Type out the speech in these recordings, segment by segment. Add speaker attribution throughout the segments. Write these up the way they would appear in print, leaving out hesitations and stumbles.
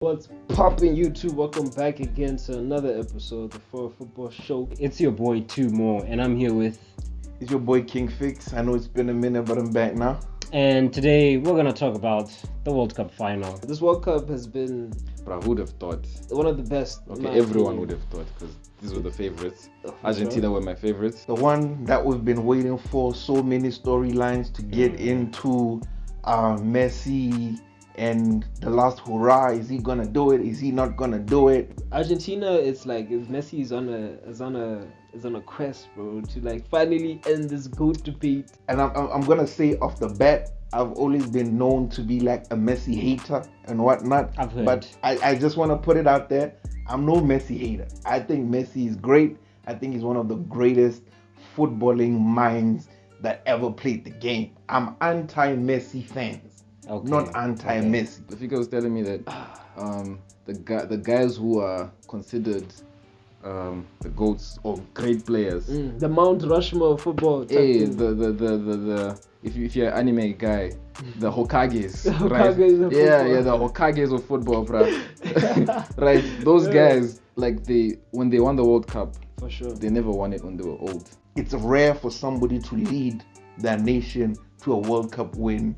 Speaker 1: What's poppin' YouTube? Welcome back again to another episode of the For Football Show.
Speaker 2: It's your boy Two More, and I'm here with.
Speaker 3: It's your boy King Fix. I know it's been a minute, but I'm back now.
Speaker 2: And today we're gonna talk about the World Cup final.
Speaker 1: This World Cup has been
Speaker 3: But who would have thought?
Speaker 1: one of the best.
Speaker 3: Okay, everyone would have thought because these were the favorites. Argentina were my favorites. The one that we've been waiting for, so many storylines to get into. Messi and the last hurrah. Is he gonna do it? Is he not gonna do it?
Speaker 1: Argentina, it's like if Messi is on a quest, bro, to like finally end this GOAT debate.
Speaker 3: And I'm gonna say off the bat, I've always been known to be like a Messi hater and whatnot.
Speaker 2: I've heard.
Speaker 3: But I just want to put it out there. I'm no Messi hater. I think Messi is great. I think he's one of the greatest footballing minds that ever played the game. I'm anti-Messi fans, not anti-Messi.
Speaker 4: The figure was telling me that the guys who are considered the GOATs or great players.
Speaker 1: The Mount Rushmore of football.
Speaker 4: Hey, the if you're an anime guy, the Hokages,
Speaker 1: The
Speaker 4: right?
Speaker 1: Hokages of
Speaker 4: Yeah,
Speaker 1: football.
Speaker 4: the Hokages of football, bro. Right, those guys, like when they won the World Cup,
Speaker 1: For sure.
Speaker 4: they never won it when they were old.
Speaker 3: It's rare for somebody to lead their nation to a World Cup win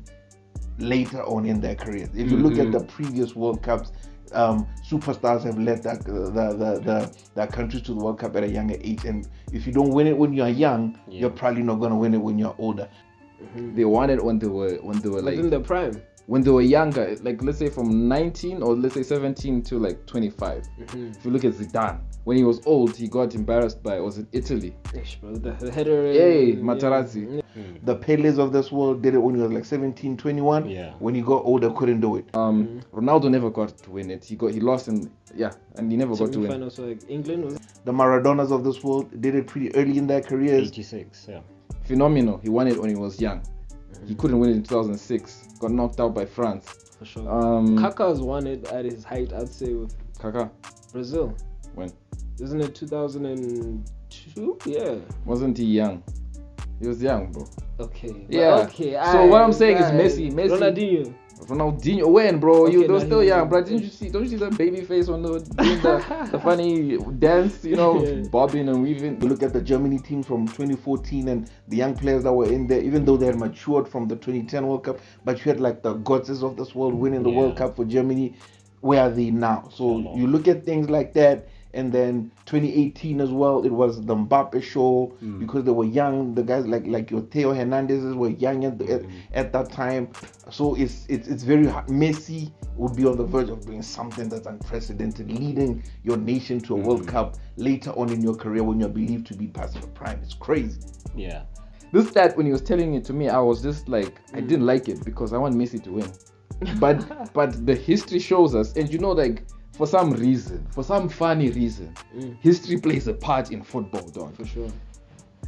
Speaker 3: later on in their careers. If you look at the previous World Cups, superstars have led their countries to the World Cup at a younger age, and if you don't win it when you're young, you're probably not going to win it when you're older.
Speaker 4: They won it when they were like
Speaker 1: Within the prime.
Speaker 4: when they were younger, like let's say from 19 or let's say 17 to like 25. If you look at Zidane, when he was old, he got embarrassed by, was it Italy?
Speaker 1: Ish, bro, the header.
Speaker 4: Hey, Materazzi.
Speaker 3: The Peles of this world did it when he was like 17, 21.
Speaker 2: Yeah.
Speaker 3: When he got older, couldn't do it.
Speaker 4: Ronaldo never got to win it. He lost and he never got to win.
Speaker 1: Semi-final, so like England was.
Speaker 3: The Maradonas of this world did it pretty early in their careers.
Speaker 2: 86, yeah.
Speaker 4: Phenomenal. He won it when he was young. He couldn't win it in 2006. Got knocked out by France.
Speaker 1: For sure.
Speaker 4: Um,
Speaker 1: Kaká's won it at his height, I'd say, with
Speaker 4: Kaká,
Speaker 1: Brazil.
Speaker 4: when?
Speaker 1: Isn't it 2002? Yeah.
Speaker 4: Wasn't he young? He was young, bro.
Speaker 1: Okay.
Speaker 4: Yeah.
Speaker 1: Okay.
Speaker 4: So what I'm saying is Messi.
Speaker 1: Ronaldinho.
Speaker 4: When, bro?
Speaker 1: Okay,
Speaker 4: They were still
Speaker 1: he
Speaker 4: young,
Speaker 1: was-
Speaker 4: bro. Don't you see the baby face when they were doing the funny dance,
Speaker 1: Yeah.
Speaker 4: bobbing and weaving?
Speaker 3: You look at the Germany team from 2014 and the young players that were in there, even though they had matured from the 2010 World Cup, but you had like the goddesses of this world winning the World Cup for Germany. Where are they now? So you look at things like that, and then 2018 as well, it was the Mbappe show because they were young. The guys like your Theo Hernandez's were young at that time. So it's very hard. Messi would be on the verge of doing something that's unprecedented, leading your nation to a World Cup later on in your career when you're believed to be past your prime. It's crazy.
Speaker 2: Yeah.
Speaker 4: This stat, when he was telling it to me, I was just like, I didn't like it because I want Messi to win. But the history shows us, and like for some reason, for some funny reason, history plays a part in football, dog.
Speaker 1: For sure.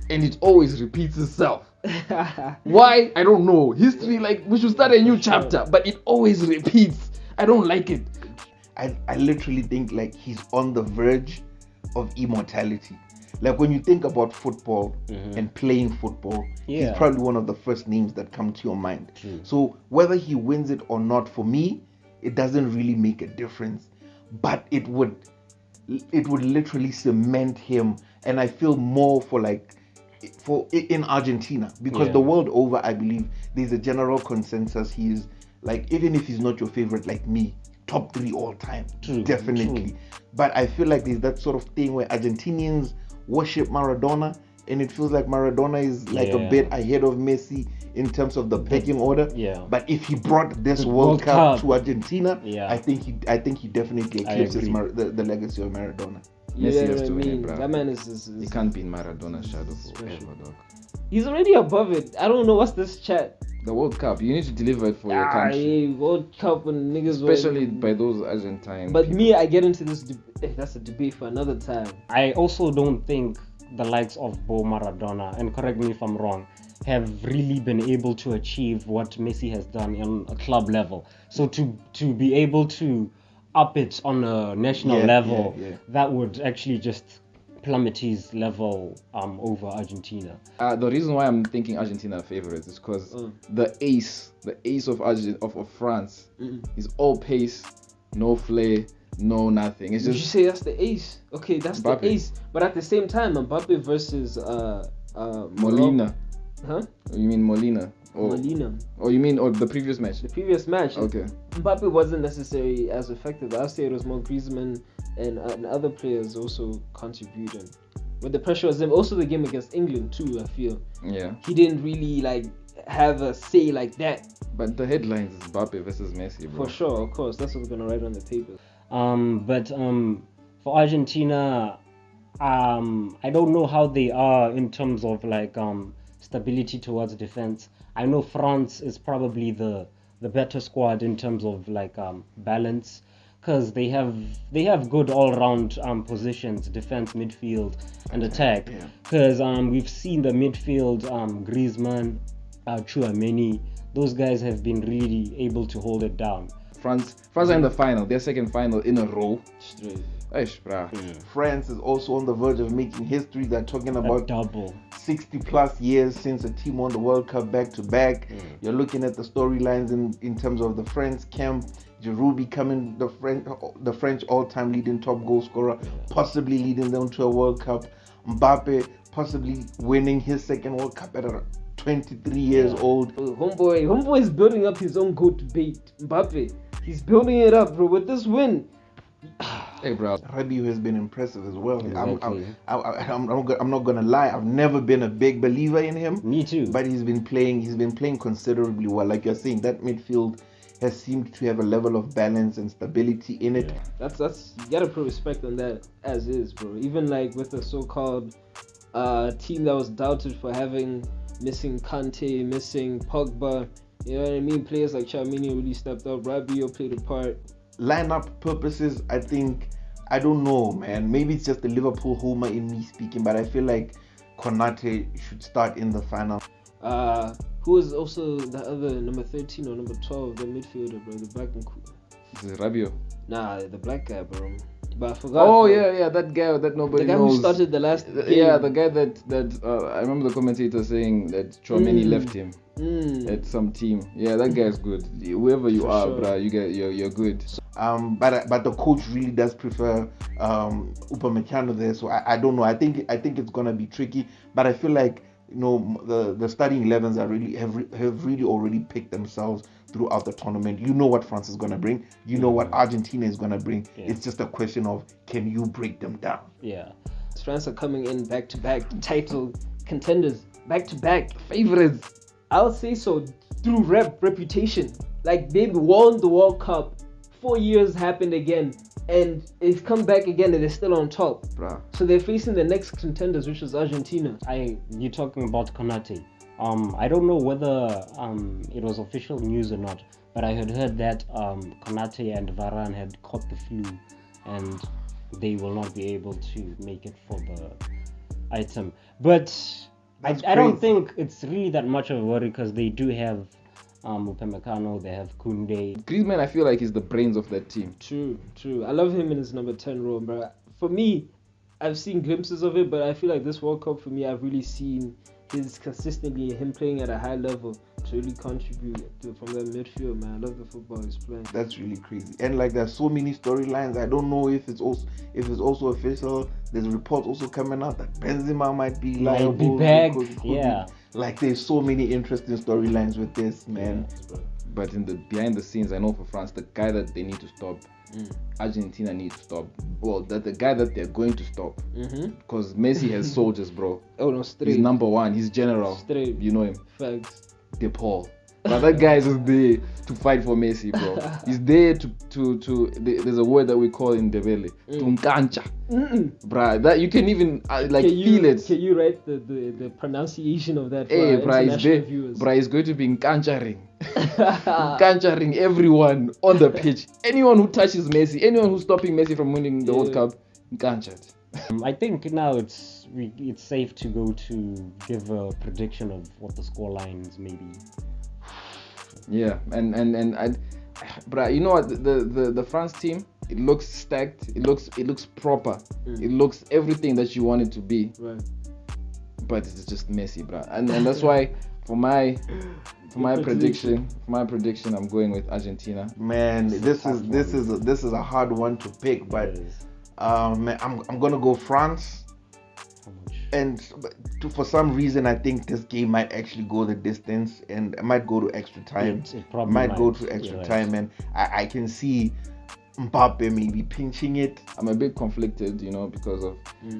Speaker 4: And it always repeats itself. Why? I don't know. History, like, we should start a new chapter, but it always repeats. I don't like it.
Speaker 3: I literally think like he's on the verge of immortality. Like when you think about football and playing football, he's probably one of the first names that come to your mind. So whether he wins it or not, for me, it doesn't really make a difference. But it would literally cement him, and I feel more for in Argentina, because the world over, I believe there's a general consensus he's like, even if he's not your favorite like me, top 3 all time, definitely. But I feel like there's that sort of thing where Argentinians worship Maradona, and it feels like Maradona is like a bit ahead of Messi in terms of the pecking order.
Speaker 2: Yeah.
Speaker 3: But if he brought this
Speaker 2: The
Speaker 3: World
Speaker 2: World
Speaker 3: Cup
Speaker 2: Cup
Speaker 3: to Argentina,
Speaker 2: Yeah.
Speaker 3: I think he definitely eclipses
Speaker 2: agree.
Speaker 3: the legacy of Maradona.
Speaker 4: Messi has to win it, bro.
Speaker 1: That man is
Speaker 4: He can't be in Maradona's shadow forever, dog.
Speaker 1: he's already above it. I don't know what's this chat.
Speaker 4: The World Cup, you need to deliver it for your country.
Speaker 1: World Cup and niggas
Speaker 4: Especially
Speaker 1: were,
Speaker 4: by those Argentine
Speaker 1: But
Speaker 4: people.
Speaker 1: me, I get into this. That's a debate for another time.
Speaker 2: I also don't think the likes of Bo Maradona, and correct me if I'm wrong, have really been able to achieve what Messi has done on a club level. So to be able to up it on a national level, that would actually just plummet his level over Argentina.
Speaker 4: The reason why I'm thinking Argentina are favorites is because the ace of France is all pace, no flair, no nothing. It's
Speaker 1: Would you
Speaker 4: just
Speaker 1: say that's the ace? Okay, that's
Speaker 4: Mbappe.
Speaker 1: the ace. But at the same time, Mbappe versus
Speaker 4: Molina.
Speaker 1: Huh?
Speaker 4: You mean Molina?
Speaker 1: Molina.
Speaker 4: Or you mean the previous match?
Speaker 1: The previous match.
Speaker 4: Okay.
Speaker 1: Mbappe wasn't necessarily as effective. I'd say it was more Griezmann and other players also contributing. But the pressure was them. Also the game against England too, I feel.
Speaker 4: Yeah.
Speaker 1: He didn't really like have a say like that.
Speaker 4: But the headlines is Mbappe versus Messi, bro.
Speaker 1: For sure, of course. That's what we're gonna write on the paper.
Speaker 2: But for Argentina, I don't know how they are in terms of like stability towards defense. I know France is probably the better squad in terms of like balance, because they have good all-round positions, defense, midfield, and attack. Because we've seen the midfield, Griezmann, Tchouaméni, those guys have been really able to hold it down.
Speaker 4: France are in the final, their second final in a row.
Speaker 1: Straight.
Speaker 4: Eish, brah.
Speaker 3: France is also on the verge of making history. They're talking about
Speaker 2: double
Speaker 3: 60 plus years since a team won the World Cup back to back. You're looking at the storylines in terms of the French camp. Giroud becoming the French all-time leading top goal scorer, possibly leading them to a World Cup. Mbappe possibly winning his second World Cup at 23 years old.
Speaker 1: Homeboy is building up his own goat debate. Mbappe, he's building it up, bro. With this win.
Speaker 4: Hey, bro.
Speaker 3: Rabiot has been impressive as well.
Speaker 2: Exactly.
Speaker 3: I'm not gonna lie. I've never been a big believer in him.
Speaker 2: Me too.
Speaker 3: But he's been playing considerably well. Like you're saying, that midfield has seemed to have a level of balance and stability in it.
Speaker 1: That's you gotta put respect on that as is, bro. Even like with the so-called team that was doubted for having missing Kante, missing Pogba. You know what I mean? Players like Tchouaméni really stepped up. Rabiot played a part.
Speaker 3: Lineup purposes, I don't know, man. Maybe it's just the Liverpool homer in me speaking, but I feel like Konate should start in the final.
Speaker 1: Who is also the other number 13 or number 12, the midfielder, bro? The black and
Speaker 4: Is it Rabiot?
Speaker 1: Nah, the black guy, bro. But I forgot.
Speaker 4: Oh,
Speaker 1: bro.
Speaker 4: yeah, that guy that nobody
Speaker 1: The guy
Speaker 4: knows.
Speaker 1: who started the last game.
Speaker 4: Yeah, the guy that I remember the commentator saying that Tchouaméni left him at some team. Yeah, that guy's good. Whoever you are,
Speaker 1: sure.
Speaker 4: bruh, you're good.
Speaker 3: But the coach really does prefer Upamecano there, so I don't know. I think it's gonna be tricky, but I feel like the starting 11s are really have really already picked themselves throughout the tournament. You know what France is gonna bring. You know what Argentina is gonna bring.
Speaker 2: Yeah.
Speaker 3: It's just a question of, can you break them down?
Speaker 2: Yeah.
Speaker 1: France are coming in back-to-back title contenders, back-to-back favorites. I would say so through reputation. Like they won the World Cup, 4 years happened again, and it's come back again, and they're still on top.
Speaker 3: Bruh.
Speaker 1: So they're facing the next contenders, which is Argentina.
Speaker 2: You're talking about Konate. I don't know whether it was official news or not, but I had heard that Konate and Varane had caught the flu, and they will not be able to make it for the item. But I don't think it's really that much of a worry, because they do have Upamecano, they have Koundé.
Speaker 4: Griezmann, I feel like he's the brains of that team.
Speaker 1: True. I love him in his number 10 role, bro. For me, I've seen glimpses of it, but I feel like this World Cup, for me, I've really seen him playing at a high level to really contribute from that midfield, man. I love the football he's playing.
Speaker 3: That's really crazy. And like there's so many storylines. I don't know if it's also official. There's reports also coming out that Benzema might be liable.
Speaker 2: Be back.
Speaker 3: Could
Speaker 2: Yeah.
Speaker 3: be. Like there's so many interesting storylines with this, man.
Speaker 4: But behind the scenes, I know for France, the guy that they need to stop, Argentina needs to stop. Well, the guy that they're going to stop, because Messi has soldiers, bro.
Speaker 1: Oh no, straight.
Speaker 4: He's number one. He's general.
Speaker 1: Straight.
Speaker 4: You know him.
Speaker 1: Facts.
Speaker 4: De Paul. But that guy is just there to fight for Messi, bro. He's there to there's a word that we call in Debele, tunkancha. Bruh, that you can even feel it.
Speaker 1: Can you write the pronunciation of that for
Speaker 4: Hey,
Speaker 1: our
Speaker 4: bruh, he's
Speaker 1: international
Speaker 4: there.
Speaker 1: viewers?
Speaker 4: Bruh, he's going to be nkancharing. Nkancharing everyone on the pitch. Anyone who touches Messi, anyone who's stopping Messi from winning the World Cup, nkanchat.
Speaker 2: I think now it's safe to go to give a prediction of what the score lines may be.
Speaker 4: Yeah, and bruh, you know what, the France team, it looks stacked, it looks proper, it looks everything that you want it to be.
Speaker 1: Right.
Speaker 4: But it's just Messi, bruh. And that's why For my prediction, I'm going with Argentina.
Speaker 3: Man, this is a hard one to pick, but man, I'm gonna go France. And for some reason, I think this game might actually go the distance, and it might go to extra time.
Speaker 2: It probably
Speaker 3: might go to extra time, and I can see Mbappe maybe pinching it.
Speaker 4: I'm a bit conflicted, because of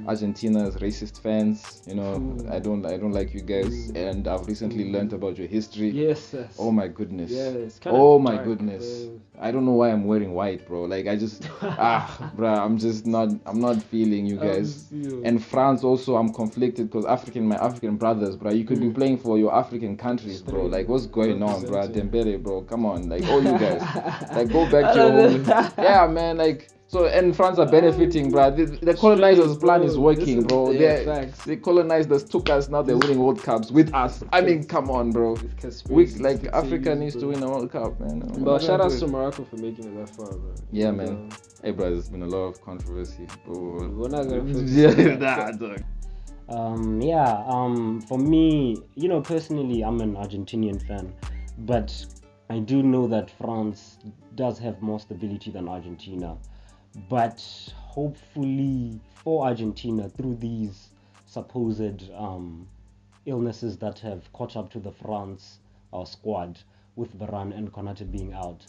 Speaker 4: Argentina's racist fans. I don't like you guys, and I've recently learned about your history.
Speaker 1: Yes.
Speaker 4: Oh my goodness.
Speaker 1: Yes.
Speaker 4: Oh my goodness. Bro. I don't know why I'm wearing white, bro. Like I just bruh, I'm not feeling you guys. And France also, I'm conflicted because my African brothers, bro. You could be playing for your African countries, bro. Like what's going on, bro? Dembele, bro. Come on, like all you guys, like go back to your home. Yeah, man, like so, and France are benefiting, bro. The colonizers' plan is working, bro. The colonizers took us, now they're winning World Cups with us. I mean, come on, bro. Africa needs to win a World Cup, man.
Speaker 1: But shout out to Morocco for making it that far, bro.
Speaker 4: Yeah, man. Hey, bro, there's been a lot of controversy, bro.
Speaker 1: We're not gonna
Speaker 2: for me, personally, I'm an Argentinian fan, but I do know that France does have more stability than Argentina. But hopefully for Argentina, through these supposed illnesses that have caught up to the France squad with Varane and Konate being out,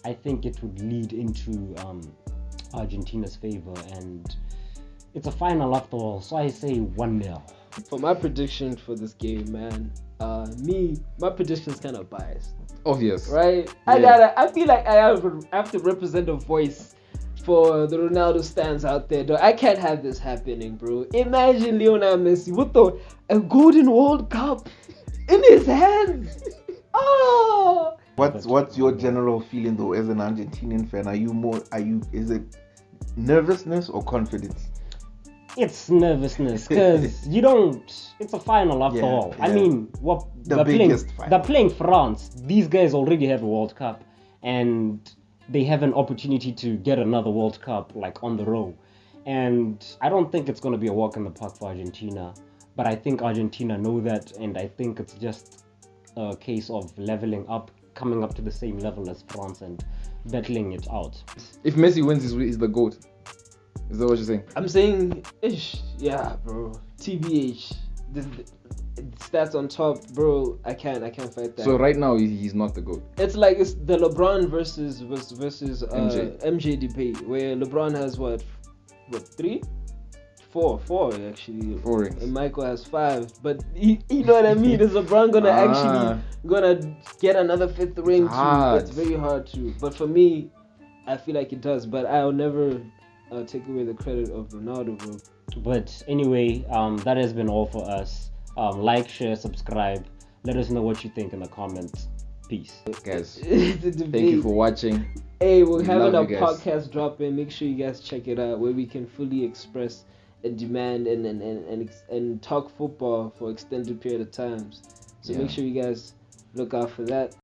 Speaker 2: I think it would lead into Argentina's favor, and it's a final after all, so I say 1-0.
Speaker 1: For my prediction for this game, man, my prediction is kind of biased.
Speaker 4: Obvious,
Speaker 1: right? Yeah. I feel like I have to represent a voice for the Ronaldo stands out there, though. I can't have this happening, bro. Imagine Lionel Messi with a golden World Cup in his hands. Oh.
Speaker 3: What's your general feeling though as an Argentinian fan? Is it nervousness or confidence?
Speaker 2: It's nervousness because it's a final after all. Yeah. I mean, they're playing France. These guys already have a World Cup and they have an opportunity to get another World Cup like on the row. And I don't think it's going to be a walk in the park for Argentina, but I think Argentina know that, and I think it's just a case of leveling up, coming up to the same level as France and battling it out. If
Speaker 4: Messi wins, he's the GOAT. Is that what you're saying?
Speaker 1: I'm saying, yeah, bro. TBH, the stats on top, bro. I can't fight that.
Speaker 4: So right now he's not the GOAT.
Speaker 1: It's like it's the LeBron versus MJ debate, where LeBron has what 3, 4 actually.
Speaker 4: 4 rings.
Speaker 1: And Michael has 5. But you know what I mean? Is LeBron gonna get another 5th ring too? It's very hard to. But for me, I feel like it does. But I'll never take away the credit of Ronaldo, bro.
Speaker 2: But anyway, that has been all for us. Like, share, subscribe. Let us know what you think in the comments. Peace,
Speaker 4: guys. Thank you for watching.
Speaker 1: Hey, we're having a podcast dropping. Make sure you guys check it out, where we can fully express and demand and talk football for extended period of times. So make sure you guys look out for that.